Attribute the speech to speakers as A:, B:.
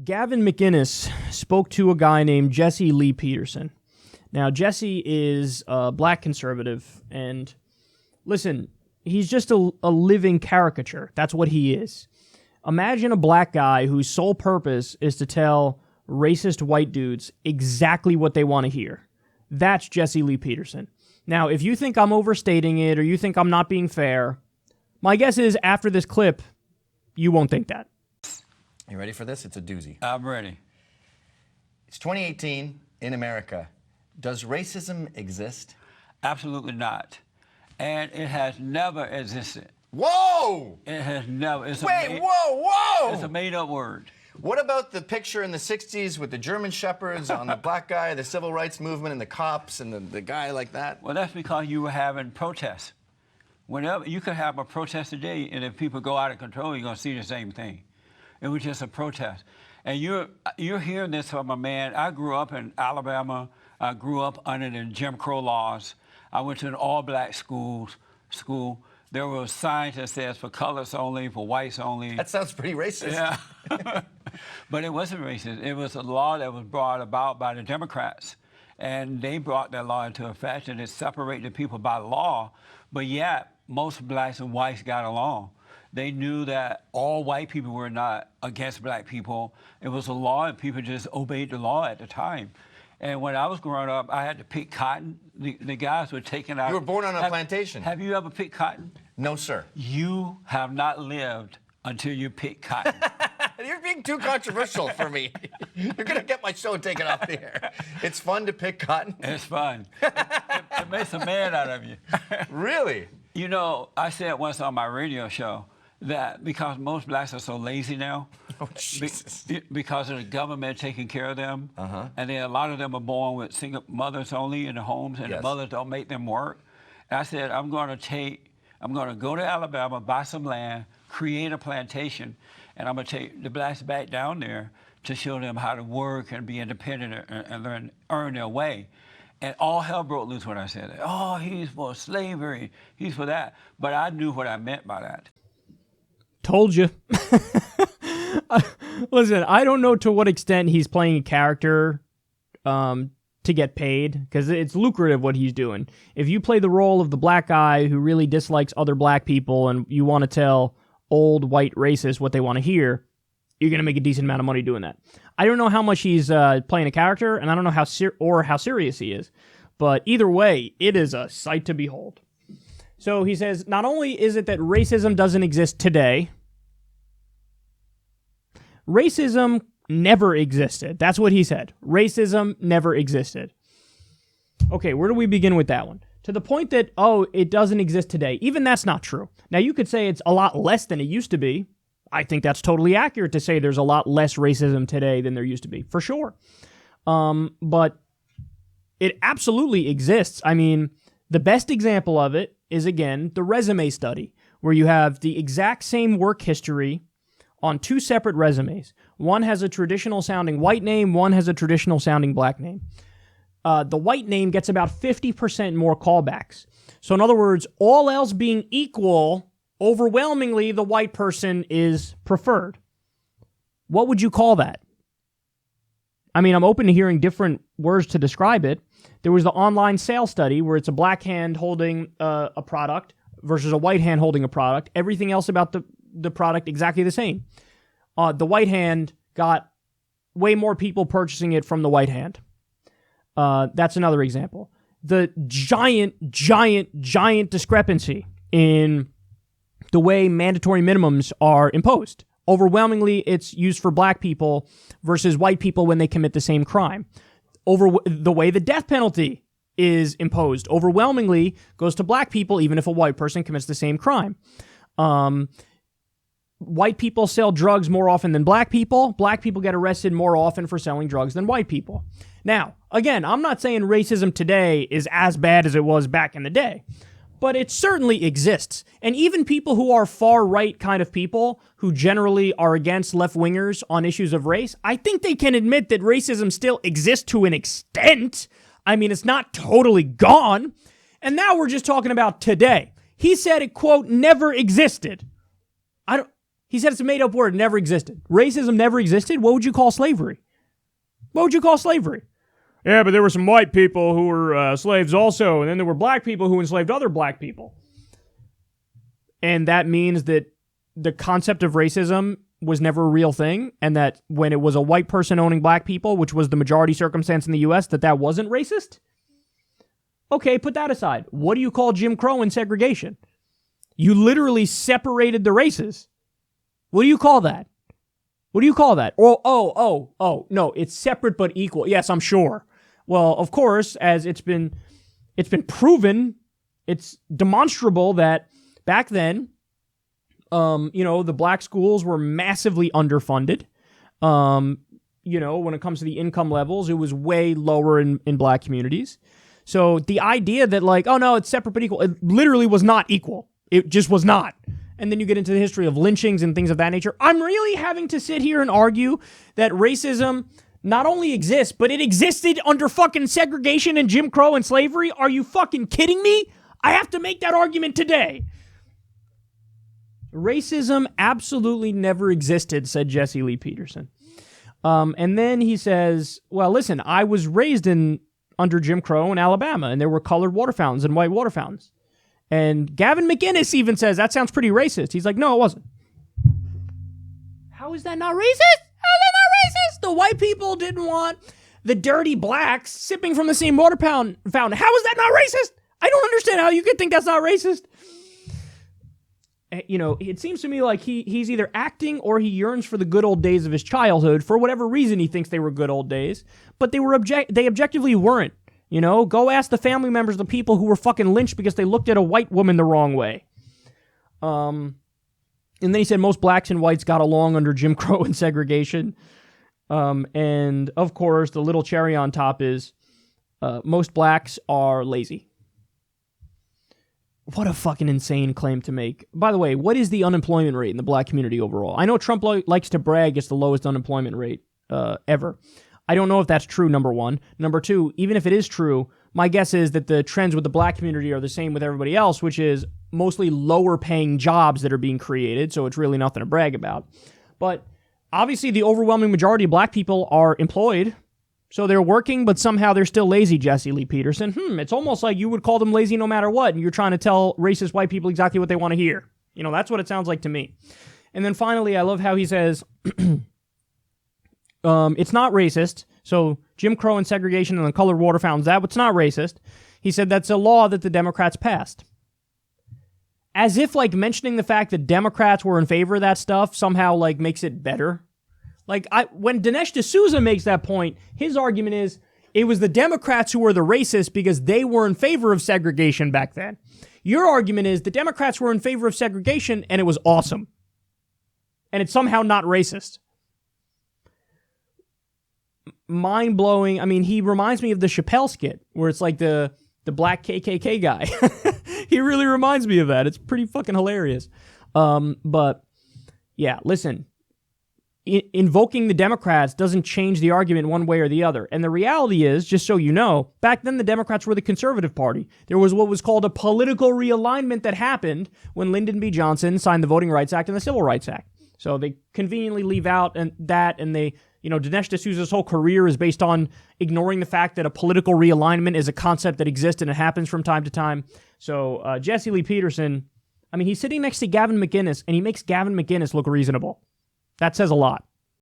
A: Gavin McInnes spoke to a guy named Jesse Lee Peterson. Now, Jesse is a black conservative, and listen, he's just a living caricature. That's what he is. Imagine a black guy whose sole purpose is to tell racist white dudes exactly what they want to hear. That's Jesse Lee Peterson. Now, if you think I'm overstating it or you think I'm not being fair, my guess is after this clip, you won't think that.
B: You ready for this? It's a doozy.
C: I'm ready.
B: It's 2018 in America. Does racism exist?
C: Absolutely not. And it has never existed.
B: Whoa!
C: It has never.
B: Whoa!
C: It's a made-up word.
B: What about the picture in the 60s with the German shepherds on the black guy, the civil rights movement, and the cops, and the guy like that?
C: Well, that's because you were having protests. Whenever you could have a protest today, and if people go out of control, you're going to see the same thing. It was just a protest. And you're hearing this from a man. I grew up in Alabama. I grew up under the Jim Crow laws. I went to an all-black school. There were signs that says for colors only, for whites only.
B: That sounds pretty racist.
C: Yeah. But it wasn't racist. It was a law that was brought about by the Democrats. And they brought that law into effect, and it separated people by law. But yet, most blacks and whites got along. They knew that all white people were not against black people. It was a law, and people just obeyed the law at the time. And when I was growing up, I had to pick cotton. The guys were taking out...
B: You were born on a plantation.
C: Have you ever picked cotton?
B: No, sir.
C: You have not lived until you pick cotton.
B: You're being too controversial for me. You're going to get my show taken off the air. It's fun to pick cotton.
C: It's fun. It makes a man out of you.
B: Really?
C: You know, I said once on my radio show that because most blacks are so lazy now, because of the government taking care of them, and then a lot of them are born with single mothers only in the homes, and the mothers don't make them work. And I said, I'm going to go to Alabama, buy some land, create a plantation, and I'm going to take the blacks back down there to show them how to work and be independent and earn their way. And all hell broke loose when I said that. Oh, he's for slavery, he's for that. But I knew what I meant by that.
A: Told you. Listen, I don't know to what extent he's playing a character to get paid, because it's lucrative what he's doing. If you play the role of the black guy who really dislikes other black people and you want to tell old white racists what they want to hear, you're going to make a decent amount of money doing that. I don't know how much he's playing a character, and I don't know how serious he is. But either way, it is a sight to behold. So he says, not only is it that racism doesn't exist today, racism never existed. That's what he said. Racism never existed. Okay, where do we begin with that one? To the point that, it doesn't exist today. Even that's not true. Now, you could say it's a lot less than it used to be. I think that's totally accurate to say there's a lot less racism today than there used to be, for sure. But it absolutely exists. I mean, the best example of it is, again, the resume study, where you have the exact same work history on two separate resumes. One has a traditional-sounding white name, one has a traditional-sounding black name. The white name gets about 50% more callbacks. So in other words, all else being equal, overwhelmingly the white person is preferred. What would you call that? I mean, I'm open to hearing different words to describe it. There was the online sales study where it's a black hand holding a product versus a white hand holding a product. Everything else about the product exactly the same. The white hand got way more people purchasing it from the white hand. That's another example. The giant discrepancy in the way mandatory minimums are imposed. Overwhelmingly, it's used for black people versus white people when they commit the same crime. The way the death penalty is imposed overwhelmingly goes to black people, even if a white person commits the same crime. White people sell drugs more often than black people. Black people get arrested more often for selling drugs than white people. Now, again, I'm not saying racism today is as bad as it was back in the day, but it certainly exists. And even people who are far-right kind of people, who generally are against left-wingers on issues of race, I think they can admit that racism still exists to an extent. I mean, it's not totally gone. And now we're just talking about today. He said it, quote, never existed. He said it's a made-up word. It never existed. Racism never existed. What would you call slavery? What would you call slavery? Yeah, but there were some white people who were slaves also, and then there were black people who enslaved other black people. And that means that the concept of racism was never a real thing, and that when it was a white person owning black people, which was the majority circumstance in the U.S., that wasn't racist? Okay, put that aside. What do you call Jim Crow and segregation? You literally separated the races. What do you call that? What do you call that? No, it's separate but equal. Yes, I'm sure. Well, of course, as it's been proven, it's demonstrable that back then, the black schools were massively underfunded. When it comes to the income levels, it was way lower in black communities. So the idea that it's separate but equal, it literally was not equal. It just was not. And then you get into the history of lynchings and things of that nature. I'm really having to sit here and argue that racism not only exists, but it existed under fucking segregation and Jim Crow and slavery. Are you fucking kidding me? I have to make that argument today. Racism absolutely never existed, said Jesse Lee Peterson. And then he says, well, listen, I was raised under Jim Crow in Alabama, and there were colored water fountains and white water fountains. And Gavin McInnes even says, that sounds pretty racist. He's like, no, it wasn't. How is that not racist? How is that not racist? The white people didn't want the dirty blacks sipping from the same water fountain. How is that not racist? I don't understand how you could think that's not racist. It seems to me like he's either acting or he yearns for the good old days of his childhood. For whatever reason, he thinks they were good old days. But they objectively weren't. Go ask the family members of the people who were fucking lynched because they looked at a white woman the wrong way. And then he said most blacks and whites got along under Jim Crow and segregation. And, of course, the little cherry on top is most blacks are lazy. What a fucking insane claim to make. By the way, what is the unemployment rate in the black community overall? I know Trump likes to brag it's the lowest unemployment rate ever. I don't know if that's true, number one. Number two, even if it is true, my guess is that the trends with the black community are the same with everybody else, which is mostly lower paying jobs that are being created, so it's really nothing to brag about. But obviously the overwhelming majority of black people are employed, so they're working, but somehow they're still lazy, Jesse Lee Peterson. It's almost like you would call them lazy no matter what, and you're trying to tell racist white people exactly what they want to hear. That's what it sounds like to me. And then finally, I love how he says... it's not racist. So Jim Crow and segregation and the colored water fountains, that's not racist. He said that's a law that the Democrats passed. As if mentioning the fact that Democrats were in favor of that stuff somehow makes it better. When Dinesh D'Souza makes that point, his argument is it was the Democrats who were the racists because they were in favor of segregation back then. Your argument is the Democrats were in favor of segregation and it was awesome. And it's somehow not racist. Mind-blowing. I mean, he reminds me of the Chappelle skit where it's like the black KKK guy. He really reminds me of that. It's pretty fucking hilarious. But yeah, listen, invoking the Democrats doesn't change the argument one way or the other. And the reality is, just so you know, back then the Democrats were the conservative party. There was what was called a political realignment that happened when Lyndon B. Johnson signed the Voting Rights Act and the Civil Rights Act. So they conveniently leave out and they, Dinesh D'Souza's whole career is based on ignoring the fact that a political realignment is a concept that exists and it happens from time to time. So Jesse Lee Peterson, I mean, he's sitting next to Gavin McInnes and he makes Gavin McInnes look reasonable. That says a lot.